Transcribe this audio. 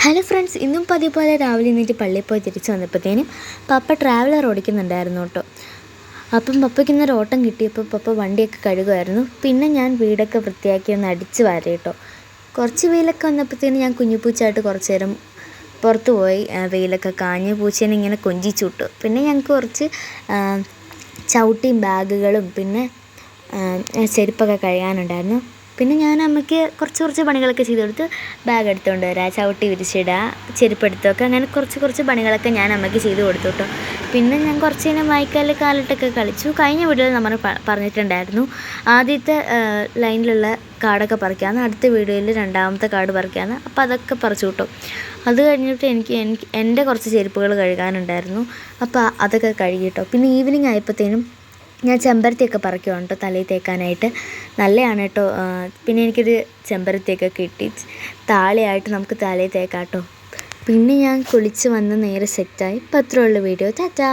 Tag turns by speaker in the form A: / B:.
A: Hello friends, ഇന്നും പതിപോലെ രാവിലെ എണീറ്റ് പള്ളിയിൽ പോയി തിരിച്ച് വന്നപ്പോഴത്തേനും പപ്പ ട്രാവലർ ഓടിക്കുന്നുണ്ടായിരുന്നു കേട്ടോ. അപ്പം പപ്പയ്ക്ക് ഇന്നൊരു ഓട്ടം കിട്ടിയപ്പോൾ പപ്പ വണ്ടിയൊക്കെ കഴുകുമായിരുന്നു. പിന്നെ ഞാൻ വീടൊക്കെ വൃത്തിയാക്കി ഒന്ന് അടിച്ച് വാരി കേട്ടോ. കുറച്ച് വെയിലൊക്കെ വന്നപ്പോഴത്തേനും ഞാൻ കുഞ്ഞിപ്പൂച്ചായിട്ട് കുറച്ച് നേരം പുറത്ത് പോയി. വെയിലൊക്കെ കാഞ്ഞ് പൂച്ചേനെ ഇങ്ങനെ കൊഞ്ചിച്ചു വിട്ടു. പിന്നെ ഞങ്ങൾക്ക് കുറച്ച് ചവിട്ടിയും ബാഗുകളും പിന്നെ ചെരുപ്പൊക്കെ കഴുകാനുണ്ടായിരുന്നു. പിന്നെ ഞാൻ അമ്മയ്ക്ക് കുറച്ച് പണികളൊക്കെ ചെയ്ത് കൊടുത്ത് ബാഗ് എടുത്തുകൊണ്ട് വരിക, ചവിട്ടി വിരിച്ചിടുക, ചെരുപ്പ് എടുത്ത് വെക്കുക, അങ്ങനെ കുറച്ച് പണികളൊക്കെ ഞാൻ അമ്മയ്ക്ക് ചെയ്ത് കൊടുത്തു കേട്ടോ. പിന്നെ ഞാൻ കുറച്ച് നേരം വായിക്കാലിൽ കാലിട്ടൊക്കെ കളിച്ചു. കഴിഞ്ഞ വീഡിയോയിൽ നമ്മൾ പറഞ്ഞിട്ടുണ്ടായിരുന്നു ആദ്യത്തെ ലൈനിലുള്ള കാർഡൊക്കെ പറിക്കാമെന്ന്, അടുത്ത വീഡിയോയിൽ രണ്ടാമത്തെ കാർഡ് പറിക്കാമെന്ന്. അപ്പോൾ അതൊക്കെ പറിച്ചു കിട്ടും. അത് കഴിഞ്ഞിട്ട് എനിക്ക് എൻ്റെ കുറച്ച് ചെരുപ്പുകൾ കഴുകാനുണ്ടായിരുന്നു. അപ്പോൾ അതൊക്കെ കഴുകി കേട്ടോ. പിന്നെ ഈവനിങ് ആയപ്പോഴത്തേനും ഞാൻ ചെമ്പരത്തിയൊക്കെ പറിക്കുവാണ് കേട്ടോ തലയിൽ തേക്കാനായിട്ട്. നല്ലതാണ് കേട്ടോ. പിന്നെ എനിക്കൊരു ചെമ്പരത്തിയൊക്കെ കിട്ടി. താളിയായിട്ട് നമുക്ക് തലയിൽ തേക്കാം കേട്ടോ. പിന്നെ ഞാൻ കുളിച്ച് വന്ന് നേരെ സെറ്റായി. ഇപ്പോൾ അത്രയുള്ള വീഡിയോ. ടാറ്റാ.